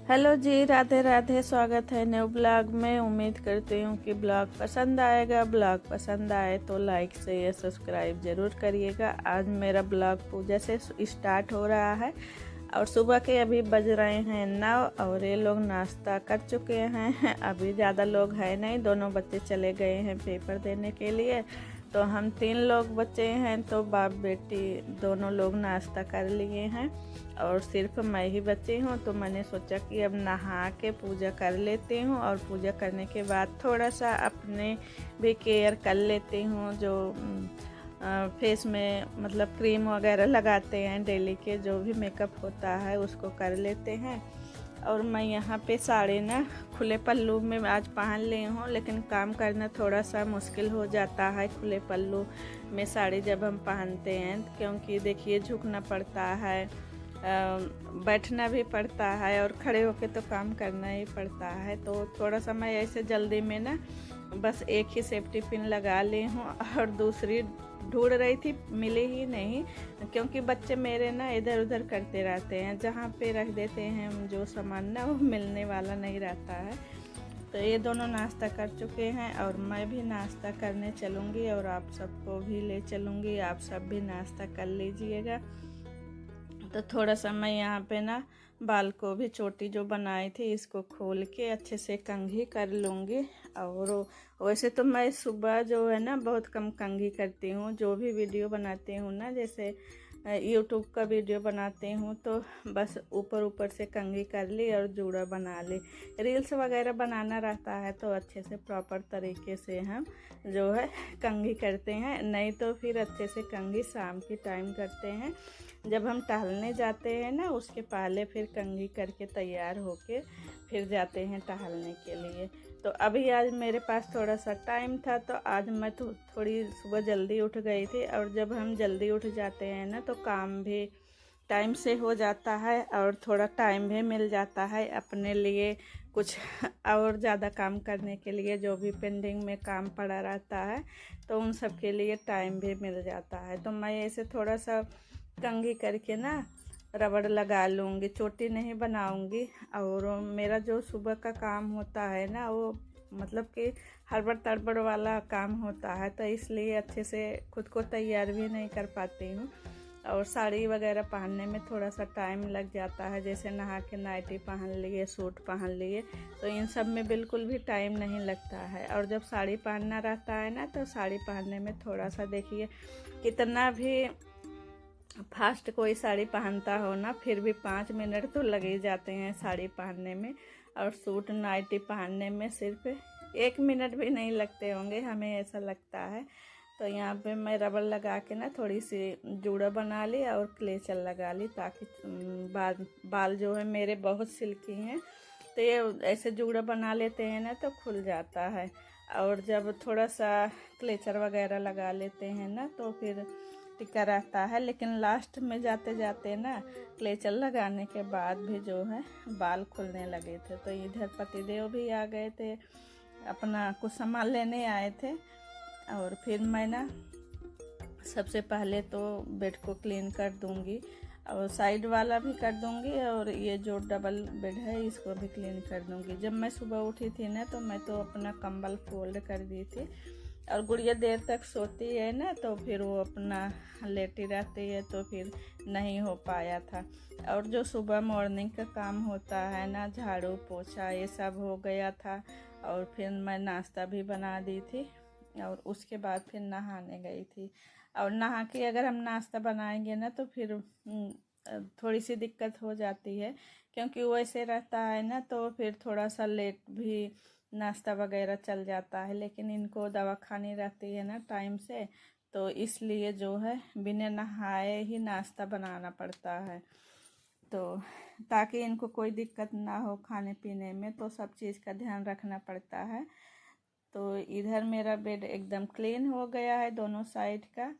Hello जी, राधे राधे। स्वागत है new blog में। उम्मीद करती हूँ कि ब्लॉग पसंद आएगा। ब्लॉग पसंद आए तो लाइक शेयर सब्सक्राइब ज़रूर करिएगा। आज मेरा ब्लॉग पूजा से स्टार्ट हो रहा है और सुबह के अभी बज रहे हैं 9 और ये लोग नाश्ता कर चुके हैं। अभी ज़्यादा लोग हैं नहीं, दोनों बच्चे चले गए हैं पेपर देने के लिए। तो हम 3 लोग बच्चे हैं, तो बाप बेटी दोनों लोग नाश्ता कर लिए हैं और सिर्फ मैं ही बची हूँ। तो मैंने सोचा कि अब नहा के पूजा कर लेती हूँ और पूजा करने के बाद थोड़ा सा अपने भी केयर कर लेती हूँ। जो फेस में मतलब क्रीम वगैरह लगाते हैं डेली के, जो भी मेकअप होता है उसको कर लेते हैं। और मैं यहाँ पे साड़ी ना खुले पल्लू में आज पहन ली हूँ, लेकिन काम करना थोड़ा सा मुश्किल हो जाता है खुले पल्लू में साड़ी जब हम पहनते हैं, क्योंकि देखिए झुकना पड़ता है, बैठना भी पड़ता है और खड़े होके तो काम करना ही पड़ता है। तो थोड़ा सा मैं ऐसे जल्दी में ना बस एक ही सेफ्टी पिन लगा ली हूँ और दूसरी ढूंढ रही थी, मिली ही नहीं, क्योंकि बच्चे मेरे ना इधर उधर करते रहते हैं। जहाँ पे रख देते हैं जो सामान ना, वो मिलने वाला नहीं रहता है। तो ये दोनों नाश्ता कर चुके हैं और मैं भी नाश्ता करने चलूँगी और आप सबको भी ले चलूँगी। आप सब भी नाश्ता कर लीजिएगा। तो थोड़ा सा मैं यहाँ पे ना बाल को भी चोटी जो बनाई थी इसको खोल के अच्छे से कंघी कर लूँगी। और वैसे तो मैं सुबह जो है ना बहुत कम कंघी करती हूँ। जो भी वीडियो बनाती हूँ ना, जैसे यूट्यूब का वीडियो बनाती हूँ, तो बस ऊपर ऊपर से कंघी कर ली और जूड़ा बना ली। रील्स वगैरह बनाना रहता है तो अच्छे से प्रॉपर तरीके से हम जो है कंघी करते हैं, नहीं तो फिर अच्छे से कंघी शाम की टाइम करते हैं। जब हम टहलने जाते हैं ना, उसके पहले फिर कंघी करके तैयार होके फिर जाते हैं टहलने के लिए। तो अभी आज मेरे पास थोड़ा सा टाइम था, तो आज मैं थोड़ी सुबह जल्दी उठ गई थी। और जब हम जल्दी उठ जाते हैं ना, तो काम भी टाइम से हो जाता है और थोड़ा टाइम भी मिल जाता है अपने लिए कुछ और ज़्यादा काम करने के लिए। जो भी पेंडिंग में काम पड़ा रहता है तो उन सब के लिए टाइम भी मिल जाता है। तो मैं ऐसे थोड़ा सा कंघी करके ना रबड़ लगा लूँगी, चोटी नहीं बनाऊँगी। और मेरा जो सुबह का काम होता है ना, वो मतलब कि हड़बड़ तड़बड़ वाला काम होता है, तो इसलिए अच्छे से खुद को तैयार भी नहीं कर पाती हूँ। और साड़ी वगैरह पहनने में थोड़ा सा टाइम लग जाता है, जैसे नहा के नाइटी पहन लिए, सूट पहन लिए, तो इन सब में बिल्कुल भी टाइम नहीं लगता है। और जब साड़ी पहनना रहता है ना, तो साड़ी पहनने में थोड़ा सा देखिए कितना भी फास्ट कोई साड़ी पहनता हो ना, फिर भी 5 मिनट तो लगे ही जाते हैं साड़ी पहनने में। और सूट नाइटी पहनने में सिर्फ 1 मिनट भी नहीं लगते होंगे, हमें ऐसा लगता है। तो यहाँ पे मैं रबड़ लगा के ना थोड़ी सी जूड़ा बना ली और क्लेचर लगा ली, ताकि बाल जो है मेरे बहुत सिल्की हैं, तो ये ऐसे जूड़ा बना लेते हैं ना तो खुल जाता है। और जब थोड़ा सा क्लेचर वगैरह लगा लेते हैं ना, तो फिर टिका रहता है। लेकिन लास्ट में जाते जाते ना क्लेचर लगाने के बाद भी जो है बाल खुलने लगे थे। तो इधर पतिदेव भी आ गए थे, अपना कुछ सामान लेने आए थे। और फिर मैं ना सबसे पहले तो बेड को क्लीन कर दूंगी और साइड वाला भी कर दूंगी, और ये जो डबल बेड है इसको भी क्लीन कर दूंगी। जब मैं सुबह उठी थी ना, तो मैं तो अपना कंबल फोल्ड कर दी थी। और गुड़िया देर तक सोती है ना, तो फिर वो अपना लेटी रहती है, तो फिर नहीं हो पाया था। और जो सुबह मॉर्निंग का काम होता है ना, झाड़ू पोछा ये सब हो गया था। और फिर मैं नाश्ता भी बना दी थी और उसके बाद फिर नहाने गई थी। और नहा के अगर हम नाश्ता बनाएंगे ना, तो फिर थोड़ी सी दिक्कत हो जाती है, क्योंकि वैसे रहता है ना, तो फिर थोड़ा सा लेट भी नाश्ता वगैरह चल जाता है। लेकिन इनको दवा खानी रहती है ना टाइम से, तो इसलिए जो है बिना नहाए ही नाश्ता बनाना पड़ता है, तो ताकि इनको कोई दिक्कत ना हो खाने पीने में, तो सब चीज़ का ध्यान रखना पड़ता है। तो इधर मेरा बेड एकदम क्लीन हो गया है दोनों साइड का।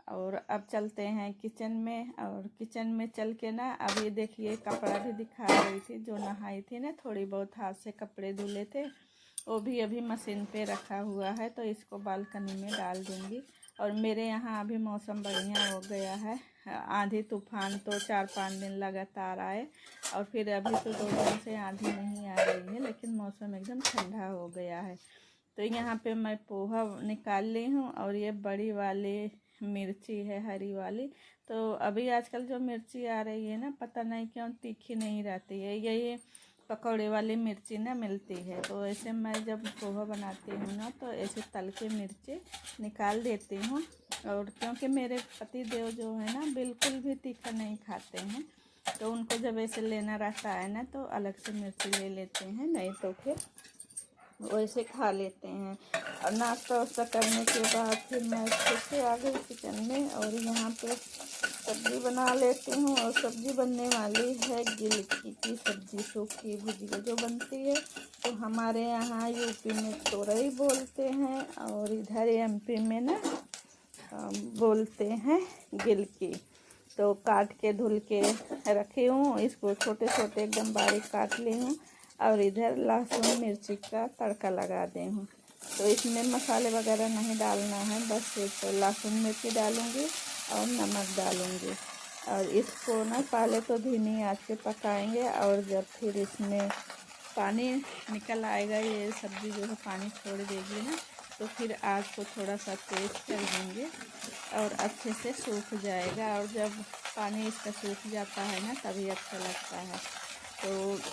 और अब चलते हैं किचन में। और किचन में चल के ना अभी देखिए कपड़ा भी दिखा रही थी, जो नहाई थी ना, थोड़ी बहुत हाथ से कपड़े धुले थे, वो भी अभी मशीन पे रखा हुआ है, तो इसको बालकनी में डाल दूँगी। और मेरे यहाँ अभी मौसम बढ़िया हो गया है, आंधी तूफान तो 4-5 दिन लगातार आए, और फिर अभी तो 2 दिन से आंधी नहीं आ रही है, लेकिन मौसम एकदम ठंडा हो गया है। तो यहाँ पे मैं पोहा निकाल ली हूँ, और ये बड़ी वाली मिर्ची है, हरी वाली। तो अभी आजकल जो मिर्ची आ रही है ना, पता नहीं क्यों तीखी नहीं रहती है, ये पकौड़े वाली मिर्ची ना मिलती है। तो ऐसे मैं जब पोहा बनाती हूँ ना, तो ऐसे तल के मिर्ची निकाल देती हूँ। और क्योंकि मेरे पति देव जो है ना, बिल्कुल भी तीखा नहीं खाते हैं, तो उनको जब ऐसे लेना रहता है ना, तो अलग से मिर्ची ले लेते हैं, नहीं तो फिर वैसे खा लेते हैं। और नाश्ता वास्ता करने के बाद फिर मैं फिर से आ गई किचन में, और यहाँ पे सब्ज़ी बना लेती हूँ। और सब्ज़ी बनने वाली है गिलकी की सब्ज़ी, सूखी भुजिया जो बनती है। तो हमारे यहाँ यूपी में तोरई बोलते हैं, और इधर एमपी में ना बोलते हैं गिलकी। तो काट के धुल के रखी हूँ, इसको छोटे छोटे एकदम बारीक काट ली हूँ, और इधर लहसुन मिर्ची का तड़का लगा दी हूँ। तो इसमें मसाले वगैरह नहीं डालना है, बस सिर्फ लहसुन मिर्ची डालूँगी और नमक डालूँगी। और इसको ना पहले तो धीमी आंच पे पकाएंगे, और जब फिर इसमें पानी निकल आएगा, ये सब्ज़ी जो है पानी छोड़ देगी ना, तो फिर आग को थोड़ा सा तेज़ कर देंगे और अच्छे से सूख जाएगा। और जब पानी इसका सूख जाता है ना, तभी अच्छा लगता है। तो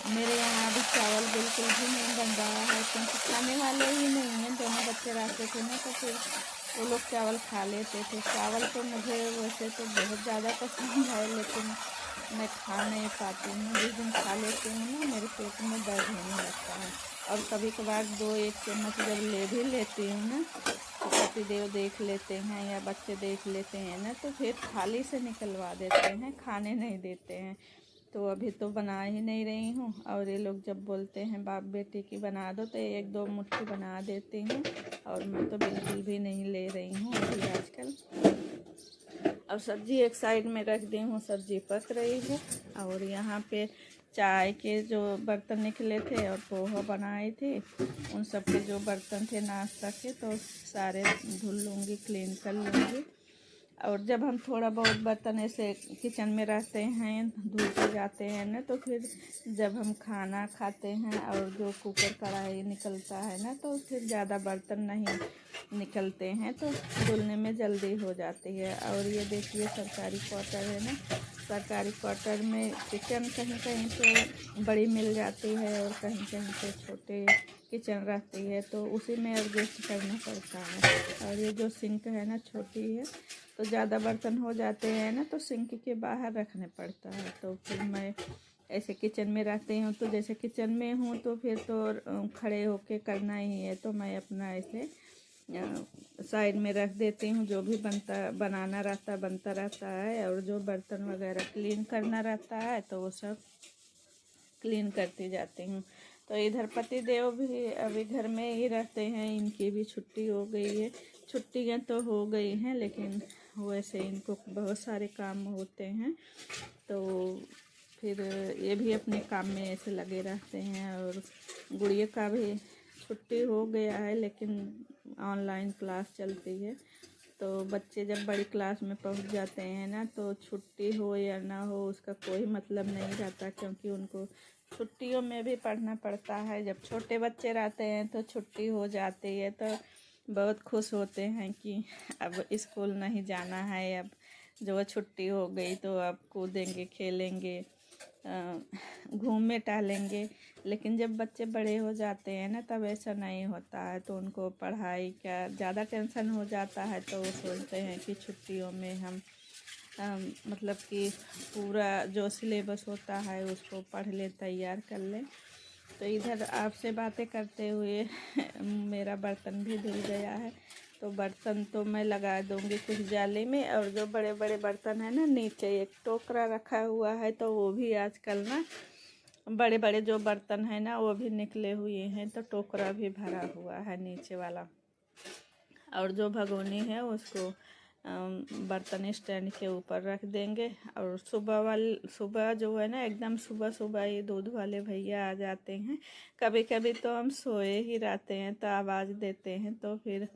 मेरे यहाँ अभी चावल बिल्कुल भी नहीं बन रहा है, क्योंकि खाने वाले ही नहीं हैं। दोनों बच्चे रहते थे ना, तो फिर वो लोग चावल खा लेते थे। चावल तो मुझे वैसे तो बहुत ज़्यादा पसंद है, लेकिन मैं खा नहीं पाती हूँ। जिस दिन खा लेती हूँ ना, मेरे पेट में दर्द होने लगता है। और कभी कभार 2-1 चम्मच जब ले भी लेती हूँ ना, तो पति देव देख लेते हैं या बच्चे देख लेते हैं ना, तो फिर थाली से निकलवा देते हैं, खाने नहीं देते हैं। तो अभी तो बना ही नहीं रही हूँ, और ये लोग जब बोलते हैं बाप बेटी की बना दो, तो 1-2 मुट्ठी बना देती हूँ, और मैं तो बिल्कुल भी नहीं ले रही हूँ अभी आजकल। और सब्ज़ी एक साइड में रख दी हूँ, सब्ज़ी पक रही है। और यहाँ पे चाय के जो बर्तन निकले थे और पोहा बनाए थे, उन सब के जो बर्तन थे नाश्ता के, तो सारे धुल लूँगी, क्लीन कर लूँगी। और जब हम थोड़ा बहुत बर्तन ऐसे किचन में रहते हैं, धुलते जाते हैं ना, तो फिर जब हम खाना खाते हैं और जो कुकर कढ़ाई निकलता है ना, तो फिर ज़्यादा बर्तन नहीं निकलते हैं, तो धुलने में जल्दी हो जाती है। और ये देखिए सरकारी क्वार्टर है ना, सरकारी क्वार्टर में किचन कहीं कहीं पे बड़ी मिल जाती है, और कहीं कहीं पे छोटे किचन रहती है, तो उसी में एडजस्ट करना पड़ता है। और ये जो सिंक है ना, छोटी है, तो ज़्यादा बर्तन हो जाते हैं ना, तो सिंक के बाहर रखने पड़ता है। तो फिर मैं ऐसे किचन में रहती हूँ, तो जैसे किचन में हूँ तो फिर तो खड़े होके करना ही है, तो मैं अपना ऐसे साइड में रख देती हूँ। जो भी बनाना बनता रहता है, और जो बर्तन वगैरह क्लीन करना रहता है, तो वो सब क्लीन करती जाती हूँ। तो इधर पति देव भी अभी घर में ही रहते हैं, इनकी भी छुट्टी हो गई है। छुट्टियाँ तो हो गई हैं, लेकिन वैसे इनको बहुत सारे काम होते हैं, तो फिर ये भी अपने काम में ऐसे लगे रहते हैं। और गुड़िया का भी छुट्टी हो गया है, लेकिन ऑनलाइन क्लास चलती है। तो बच्चे जब बड़ी क्लास में पहुंच जाते हैं ना, तो छुट्टी हो या ना हो उसका कोई मतलब नहीं रहता, क्योंकि उनको छुट्टियों में भी पढ़ना पड़ता है। जब छोटे बच्चे रहते हैं तो छुट्टी हो जाती है, तो बहुत खुश होते हैं कि अब स्कूल नहीं जाना है, अब जो छुट्टी हो गई तो अब कूदेंगे, खेलेंगे, घूमने टहलेंगे। लेकिन जब बच्चे बड़े हो जाते हैं ना, तब ऐसा नहीं होता है, तो उनको पढ़ाई का ज़्यादा टेंशन हो जाता है। तो वो सोचते हैं कि छुट्टियों में हम मतलब कि पूरा जो सिलेबस होता है उसको पढ़ लें, तैयार कर लें। तो इधर आपसे बातें करते हुए मेरा बर्तन भी धुल गया है, तो बर्तन तो मैं लगा दूँगी कुछ जाली में। और जो बड़े बड़े बर्तन है ना, नीचे एक टोकरा रखा हुआ है, तो वो भी आजकल ना बड़े बड़े जो बर्तन है ना, वो भी निकले हुए हैं, तो टोकरा भी भरा हुआ है नीचे वाला। और जो भगोनी है उसको बर्तन स्टैंड के ऊपर रख देंगे। और सुबह जो है ना, एकदम सुबह सुबह ये दूध वाले भैया आ जाते हैं। कभी कभी तो हम सोए ही रहते हैं, तो आवाज़ देते हैं, तो फिर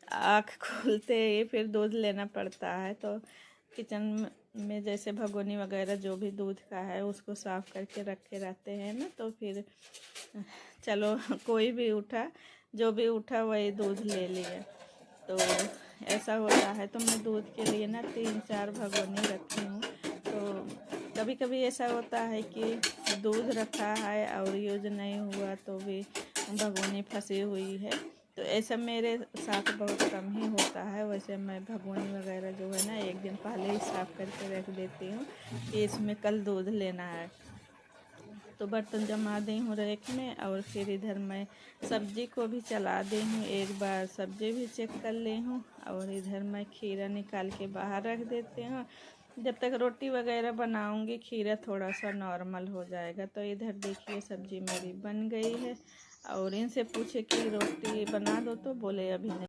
आँख खोलते ही फिर दूध लेना पड़ता है। तो किचन में जैसे भगोनी वगैरह जो भी दूध का है उसको साफ़ करके रखे रहते हैं ना, तो फिर चलो कोई भी उठा, जो भी उठा वही दूध ले लिया। तो ऐसा होता है, तो मैं दूध के लिए ना 3-4 भगोनी रखी हूँ। तो कभी कभी ऐसा होता है कि दूध रखा है और यूज नहीं हुआ तो भी भगोनी फंसी हुई है। तो ऐसा मेरे साथ बहुत कम ही होता है। वैसे मैं भगोनी वगैरह जो है ना एक दिन पहले ही साफ़ करके रख देती हूँ कि इसमें कल दूध लेना है। तो बर्तन जमा दी हूँ रैक में, और फिर इधर मैं सब्जी को भी चला दी हूँ, एक बार सब्जी भी चेक कर ली हूँ। और इधर मैं खीरा निकाल के बाहर रख देती हूँ। जब तक रोटी वगैरह बनाऊँगी खीरा थोड़ा सा नॉर्मल हो जाएगा। तो इधर देखिए सब्जी मेरी बन गई है। और इनसे पूछे कि रोटी बना दो, तो बोले अभी नहीं।